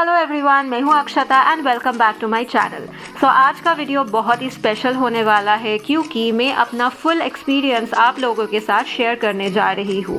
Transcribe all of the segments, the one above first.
Hello everyone, मैं हूं Akshata and welcome back to my channel. आज का वीडियो बहुत ही स्पेशल होने वाला है क्योंकि मैं अपना फुल एक्सपीरियंस आप लोगों के साथ शेयर करने जा रही हूं।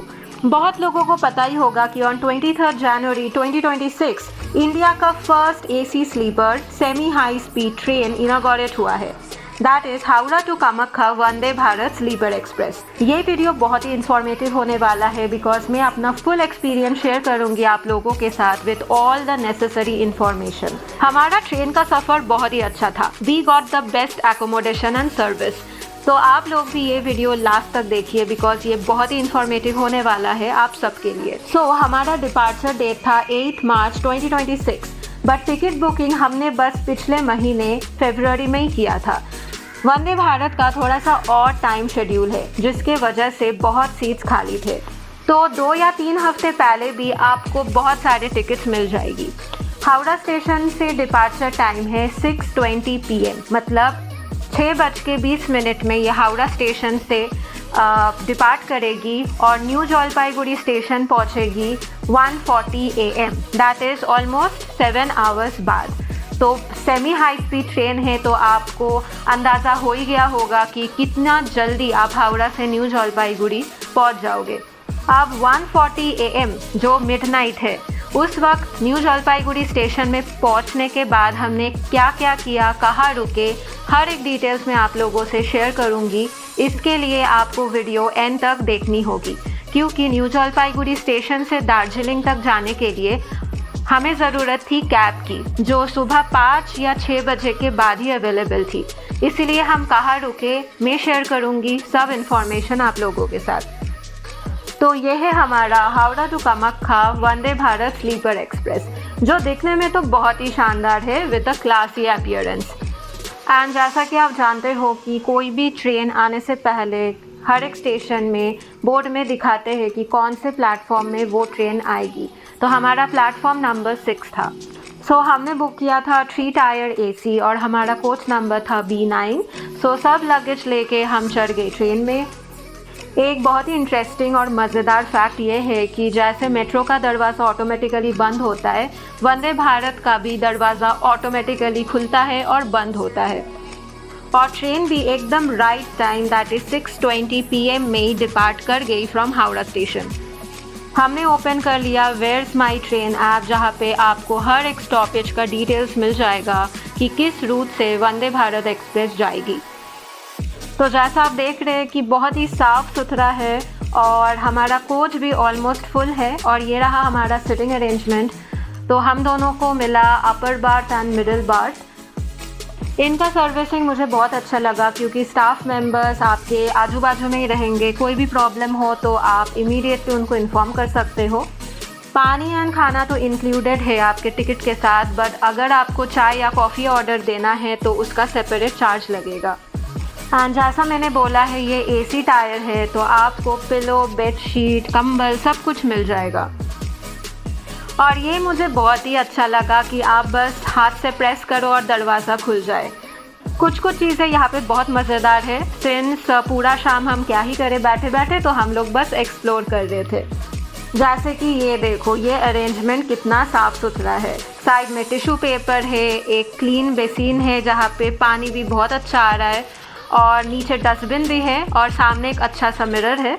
बहुत लोगों को पता ही होगा कि ऑन 23 जनवरी 2026 इंडिया का first AC sleeper semi high speed train inaugurate हुआ है। That is Howrah to Kamakhya Vande Bharat sleeper express. ये वीडियो बहुत ही इंफॉर्मेटिव होने वाला है बिकॉज मैं अपना फुल एक्सपीरियंस शेयर करूंगी आप लोगों के साथ with all the necessary information. हमारा ट्रेन का सफर बहुत ही अच्छा था। We got the best accommodation and service. तो आप लोग भी ये वीडियो लास्ट तक देखिए बिकॉज ये बहुत ही इंफॉर्मेटिव होने वाला है आप सबके लिए। हमारा डिपार्चर डेट था 8 मार्च 2026, बट टिकट बुकिंग हमने बस पिछले महीने फरवरी में ही किया था। वंदे भारत का थोड़ा सा और टाइम शेड्यूल है जिसके वजह से बहुत सीट्स खाली थे, तो 2 या 3 हफ्ते पहले भी आपको बहुत सारे टिकट्स मिल जाएगी। हावड़ा स्टेशन से डिपार्चर टाइम है 6:20 PM, मतलब 6:20 में ये हावड़ा स्टेशन से डिपार्ट करेगी और न्यू जलपाईगुड़ी स्टेशन पहुंचेगी 1:40 AM, that is almost 7 hours बाद। तो सेमी हाई स्पीड ट्रेन है तो आपको अंदाज़ा हो ही गया होगा कि कितना जल्दी आप हावड़ा से न्यू जलपाईगुड़ी पहुंच जाओगे। अब 1:40 AM जो मिडनाइट है उस वक्त न्यू जलपाईगुड़ी स्टेशन में पहुंचने के बाद हमने क्या क्या किया, कहाँ रुके, हर एक डिटेल्स में आप लोगों से शेयर करूंगी। इसके लिए आपको वीडियो एंड तक देखनी होगी क्योंकि न्यू जलपाईगुड़ी स्टेशन से दार्जिलिंग तक जाने के लिए हमें ज़रूरत थी कैब की जो सुबह 5 या 6 बजे के बाद ही अवेलेबल थी। इसीलिए हम कहाँ रुके मैं शेयर करूँगी सब इन्फॉर्मेशन आप लोगों के साथ। तो ये है हमारा Howrah to Kamakhya Vande Bharat sleeper express जो दिखने में तो बहुत ही शानदार है with a classy appearance. And जैसा कि आप जानते हो कि कोई भी ट्रेन आने से पहले हर एक स्टेशन में बोर्ड में दिखाते हैं कि कौन से प्लेटफॉर्म में वो ट्रेन आएगी। तो हमारा प्लेटफॉर्म नंबर 6 था। हमने बुक किया था 3 टायर AC और हमारा कोच नंबर था B9। सब लगेज लेके हम चढ़ गए ट्रेन में। एक बहुत ही इंटरेस्टिंग और मज़ेदार फैक्ट ये है कि जैसे मेट्रो का दरवाज़ा ऑटोमेटिकली बंद होता है, वंदे भारत का भी दरवाज़ा ऑटोमेटिकली खुलता है और बंद होता है। और ट्रेन भी एकदम right time that is 6:20 PM में ही डिपार्ट कर गई फ्रॉम हावड़ा स्टेशन। हमने ओपन कर लिया वेयर्स माई ट्रेन ऐप जहाँ पे आपको हर एक स्टॉपेज का डिटेल्स मिल जाएगा कि किस रूट से वंदे भारत एक्सप्रेस जाएगी। तो जैसा आप देख रहे हैं कि बहुत ही साफ़ सुथरा है और हमारा कोच भी ऑलमोस्ट फुल है। और ये रहा हमारा सिटिंग अरेंजमेंट। तो हम दोनों को मिला अपर बार्थ एंड मिडिल बार्थ। इनका सर्विसिंग मुझे बहुत अच्छा लगा क्योंकि स्टाफ मेंबर्स आपके आजू बाजू में ही रहेंगे। कोई भी प्रॉब्लम हो तो आप इमीडिएटली उनको इन्फॉर्म कर सकते हो। पानी एंड खाना तो इंक्लूडेड है आपके टिकट के साथ, बट अगर आपको चाय या कॉफ़ी ऑर्डर देना है तो उसका सेपरेट चार्ज लगेगा। एंड जैसा मैंने बोला है ये AC टायर है तो आपको पिलो, बेडशीट, कंबल सब कुछ मिल जाएगा। और ये मुझे बहुत ही अच्छा लगा कि आप बस हाथ से प्रेस करो और दरवाज़ा खुल जाए। कुछ चीज़ें यहाँ पे बहुत मज़ेदार है। सिंस पूरा शाम हम क्या ही करें बैठे बैठे, तो हम लोग बस एक्सप्लोर कर रहे थे। जैसे कि ये देखो, ये अरेंजमेंट कितना साफ़ सुथरा है। साइड में टिश्यू पेपर है, एक क्लीन बेसिन है जहाँ पे पानी भी बहुत अच्छा आ रहा है और नीचे डस्टबिन भी है और सामने एक अच्छा सा मिरर है।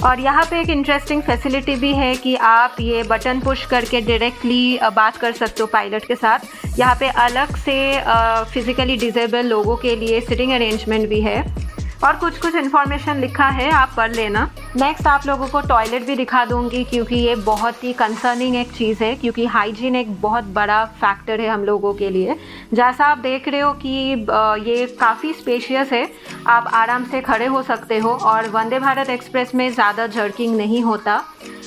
और यहाँ पे एक इंटरेस्टिंग फैसिलिटी भी है कि आप ये बटन पुश करके डायरेक्टली बात कर सकते हो पायलट के साथ। यहाँ पे अलग से फिज़िकली डिसेबल लोगों के लिए सिटिंग अरेंजमेंट भी है और कुछ इन्फॉर्मेशन लिखा है, आप पढ़ लेना। नेक्स्ट आप लोगों को टॉयलेट भी दिखा दूंगी क्योंकि ये बहुत ही कंसर्निंग एक चीज़ है क्योंकि हाइजीन एक बहुत बड़ा फैक्टर है हम लोगों के लिए। जैसा आप देख रहे हो कि ये काफ़ी स्पेशियस है, आप आराम से खड़े हो सकते हो और वंदे भारत एक्सप्रेस में ज़्यादा जर्किंग नहीं होता।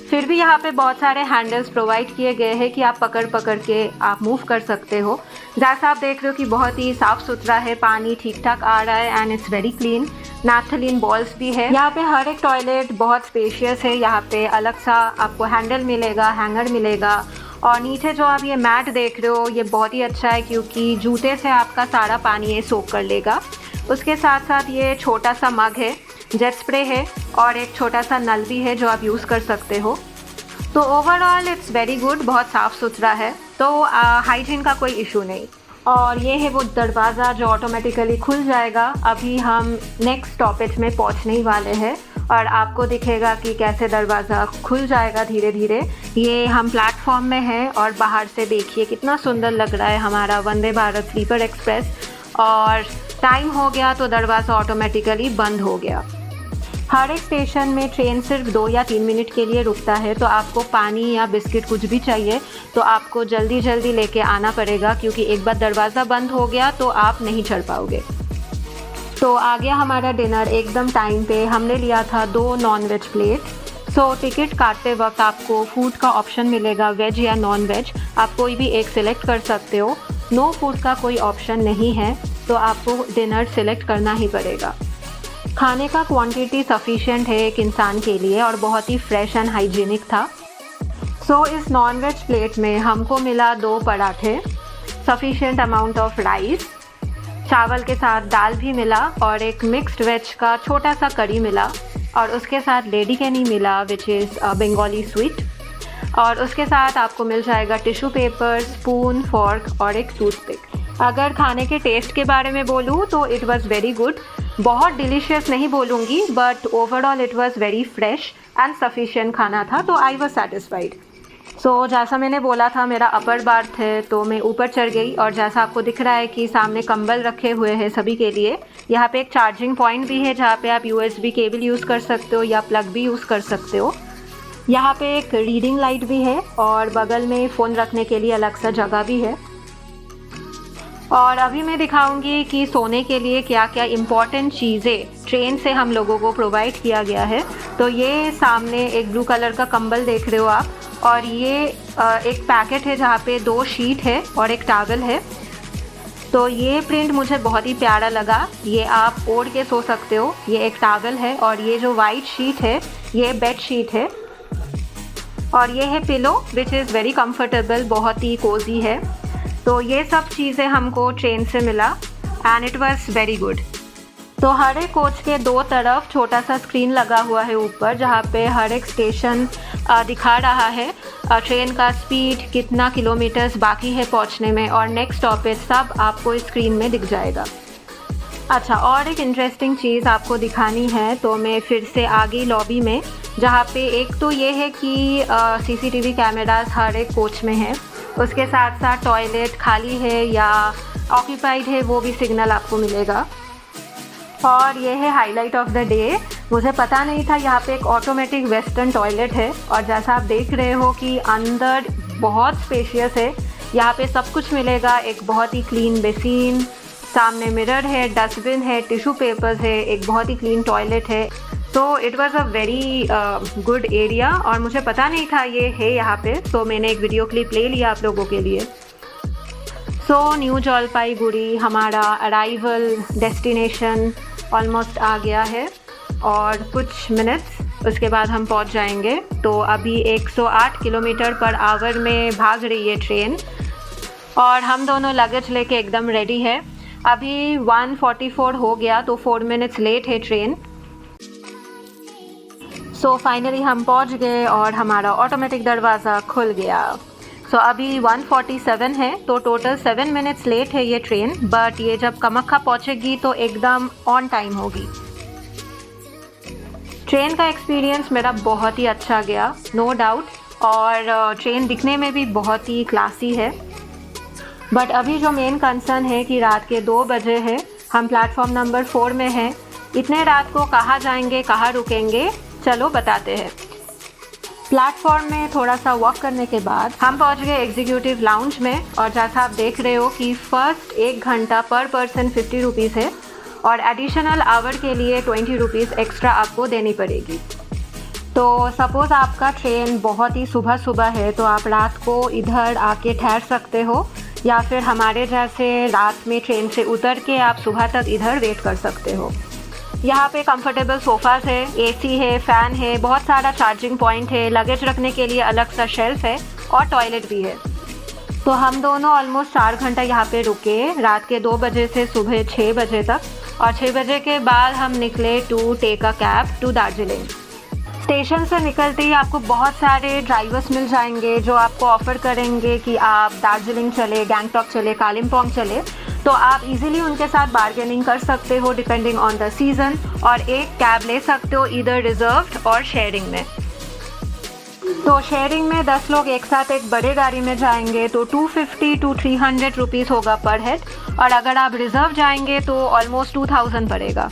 फिर भी यहाँ पे बहुत सारे हैंडल्स प्रोवाइड किए गए हैं कि आप पकड़ के आप मूव कर सकते हो। जैसा आप देख रहे हो कि बहुत ही साफ़ सुथरा है, पानी ठीक ठाक आ रहा है and it's very clean. Naphthalene balls भी है। यहाँ पे हर एक टॉयलेट बहुत स्पेशियस है। यहाँ पे अलग सा आपको हैंडल मिलेगा, हैंगर मिलेगा। और नीचे जो आप ये मैट देख रहे हो ये बहुत ही अच्छा है क्योंकि जूते से आपका सारा पानी ये सोख कर लेगा। उसके साथ साथ ये छोटा सा मग है, जेट स्प्रे है और एक छोटा सा नल भी है जो आप यूज़ कर सकते हो। तो ओवरऑल इट्स वेरी गुड, बहुत साफ़ सुथरा है, तो हाइजीन का कोई इशू नहीं। और ये है वो दरवाज़ा जो ऑटोमेटिकली खुल जाएगा। अभी हम नेक्स्ट स्टॉपेज में पहुंचने ही वाले हैं और आपको दिखेगा कि कैसे दरवाज़ा खुल जाएगा धीरे धीरे। ये हम प्लेटफॉर्म में हैं और बाहर से देखिए कितना सुंदर लग रहा है हमारा वंदे भारत स्लीपर एक्सप्रेस। और टाइम हो गया तो दरवाज़ा ऑटोमेटिकली बंद हो गया। हर एक स्टेशन में ट्रेन सिर्फ 2 या 3 मिनट के लिए रुकता है, तो आपको पानी या बिस्किट कुछ भी चाहिए तो आपको जल्दी जल्दी लेके आना पड़ेगा, क्योंकि एक बार दरवाज़ा बंद हो गया तो आप नहीं चढ़ पाओगे। तो आ गया हमारा डिनर एकदम टाइम पे। हमने लिया था 2 नॉन-वेज प्लेट। सो टिकट काटते वक्त आपको फूड का ऑप्शन मिलेगा, वेज या नॉन वेज। आप कोई भी एक सिलेक्ट कर सकते हो। नो फूड का कोई ऑप्शन नहीं है, तो आपको डिनर सिलेक्ट करना ही पड़ेगा। खाने का क्वांटिटी सफिशिएंट है एक इंसान के लिए और बहुत ही फ्रेश एंड हाइजीनिक था। सो इस नॉन वेज प्लेट में हमको मिला 2 पराठे, सफिशिएंट अमाउंट ऑफ राइस, चावल के साथ दाल भी मिला और एक मिक्स्ड वेज का छोटा सा करी मिला, और उसके साथ लेडी कैनी मिला विच इज़ बंगाली स्वीट, और उसके साथ आपको मिल जाएगा टिश्यू पेपर, स्पून, फॉर्क और एक टूथपिक। अगर खाने के टेस्ट के बारे में बोलूँ तो इट वाज वेरी गुड। बहुत डिलीशियस नहीं बोलूँगी, but overall it was very fresh and sufficient खाना था, तो आई वाज सैटिस्फाइड। सो जैसा मैंने बोला था मेरा अपर बार्थ है, तो मैं ऊपर चढ़ गई और जैसा आपको दिख रहा है कि सामने कंबल रखे हुए हैं सभी के लिए। यहाँ पे एक चार्जिंग पॉइंट भी है जहाँ पे आप USB केबल यूज़ कर सकते हो या प्लग भी यूज़ कर सकते हो। यहाँ पे एक रीडिंग लाइट भी है और बगल में फ़ोन रखने के लिए अलग सा जगह भी है। और अभी मैं दिखाऊंगी कि सोने के लिए क्या क्या इम्पॉर्टेंट चीज़ें ट्रेन से हम लोगों को प्रोवाइड किया गया है। तो ये सामने एक ब्लू कलर का कंबल देख रहे हो आप, और ये एक पैकेट है जहाँ पे 2 शीट है और एक टॉवल है। तो ये प्रिंट मुझे बहुत ही प्यारा लगा। ये आप ओढ़ के सो सकते हो। ये एक टॉवल है और ये जो वाइट शीट है ये बेड शीट है, और ये है pillow which is very comfortable, बहुत ही कोजी है। तो ये सब चीज़ें हमको ट्रेन से मिला and it was very good. तो हर एक कोच के 2 तरफ छोटा सा स्क्रीन लगा हुआ है ऊपर, जहाँ पे हर एक स्टेशन दिखा रहा है ट्रेन का स्पीड, कितना किलोमीटर्स बाकी है पहुँचने में, और नेक्स्ट स्टॉपेज सब आपको स्क्रीन में दिख जाएगा। अच्छा, और एक इंटरेस्टिंग चीज़ आपको दिखानी है, तो मैं फिर से आ गई लॉबी में, जहाँ पे एक तो ये है कि CCTV कैमरास हर एक कोच में है। उसके साथ साथ टॉयलेट खाली है या ऑक्यूपाइड है वो भी सिग्नल आपको मिलेगा। और ये है हाईलाइट ऑफ द डे। मुझे पता नहीं था यहाँ पे एक ऑटोमेटिक वेस्टर्न टॉयलेट है, और जैसा आप देख रहे हो कि अंदर बहुत स्पेशियस है। यहाँ पे सब कुछ मिलेगा, एक बहुत ही क्लीन बेसिन, सामने मिरर है, डस्टबिन है, टिश्यू पेपर्स है, एक बहुत ही क्लीन टॉयलेट है। So it was a very good area, और मुझे पता नहीं था ये है यहाँ पे, तो मैंने एक वीडियो क्लिप ले लिया आप लोगों के लिए। सो न्यू जलपाईगुड़ी हमारा अराइवल डेस्टिनेशन ऑलमोस्ट आ गया है, और कुछ मिनट्स उसके बाद हम पहुँच जाएंगे। तो अभी 108 किलोमीटर पर आवर में भाग रही है ट्रेन, और हम दोनों लगेज लेके एकदम रेडी है। अभी 1:44 हो गया, तो 4 मिनट्स लेट है ट्रेन। सो फाइनली हम पहुंच गए और हमारा ऑटोमेटिक दरवाज़ा खुल गया। सो अभी 1:47 है, तो टोटल 7 मिनट्स लेट है ये ट्रेन, बट ये जब कामाख्या पहुंचेगी तो एकदम ऑन टाइम होगी। ट्रेन का एक्सपीरियंस मेरा बहुत ही अच्छा गया, नो डाउट, और ट्रेन दिखने में भी बहुत ही क्लासी है। बट अभी जो मेन कंसर्न है कि रात के 2 बजे है, हम प्लेटफॉर्म नंबर 4 में हैं। इतने रात को कहाँ जाएंगे, कहाँ रुकेंगे, चलो बताते हैं। प्लेटफॉर्म में थोड़ा सा वॉक करने के बाद हम पहुंच गए एग्जीक्यूटिव लाउंज में, और जैसा आप देख रहे हो कि फर्स्ट 1 घंटा पर पर्सन 50 रुपीज़ है, और एडिशनल आवर के लिए 20 रुपीज़ एक्स्ट्रा आपको देनी पड़ेगी। तो सपोज़ आपका ट्रेन बहुत ही सुबह सुबह है, तो आप रात को इधर आके ठहर सकते हो, या फिर हमारे जैसे रात में ट्रेन से उतर के आप सुबह तक इधर वेट कर सकते हो। यहाँ पे कंफर्टेबल सोफ़ाज़ है, AC है, फ़ैन है, बहुत सारा चार्जिंग पॉइंट है, लगेज रखने के लिए अलग सा शेल्फ है, और टॉयलेट भी है। तो हम दोनों ऑलमोस्ट 4 घंटा यहाँ पे रुके, रात के 2 बजे से सुबह 6 बजे तक, और 6 बजे के बाद हम निकले to take a cab to Darjeeling. Station से निकलते ही आपको बहुत सारे ड्राइवर्स मिल जाएंगे जो आपको ऑफ़र करेंगे कि आप दार्जिलिंग चले, गैंगटॉक चले, कालिम्पोंग चले। तो आप इजीली उनके साथ बार्गेनिंग कर सकते हो डिपेंडिंग ऑन द सीज़न, और एक कैब ले सकते हो इधर रिजर्व्ड और शेयरिंग में। तो शेयरिंग में 10 लोग एक साथ एक बड़े गाड़ी में जाएंगे तो 250 to 300 रुपीज़ होगा पर हेड, और अगर आप रिजर्व जाएंगे तो ऑलमोस्ट 2000 पड़ेगा।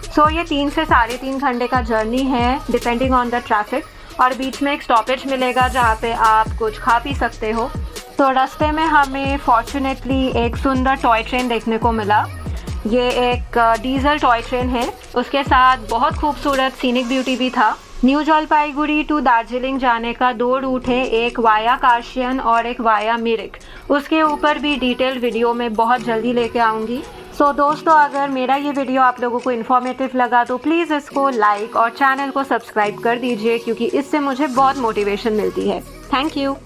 सो ये 3 से 3.5 घंटे का जर्नी है डिपेंडिंग ऑन द ट्रैफिक, और बीच में एक स्टॉपेज मिलेगा जहाँ पे आप कुछ खा पी सकते हो। तो रास्ते में हमें फॉर्चुनेटली एक सुंदर टॉय ट्रेन देखने को मिला। ये एक डीजल टॉय ट्रेन है, उसके साथ बहुत खूबसूरत सीनिक ब्यूटी भी था। न्यू जलपाईगुड़ी टू दार्जिलिंग जाने का 2 रूट है, एक वाया कार्शियन और एक वाया मिरिक। उसके ऊपर भी डिटेल वीडियो में बहुत जल्दी लेके आऊँगी। सो दोस्तों, अगर मेरा ये वीडियो आप लोगों को इन्फॉर्मेटिव लगा तो प्लीज़ इसको लाइक और चैनल को सब्सक्राइब कर दीजिए, क्योंकि इससे मुझे बहुत मोटिवेशन मिलती है। Thank you.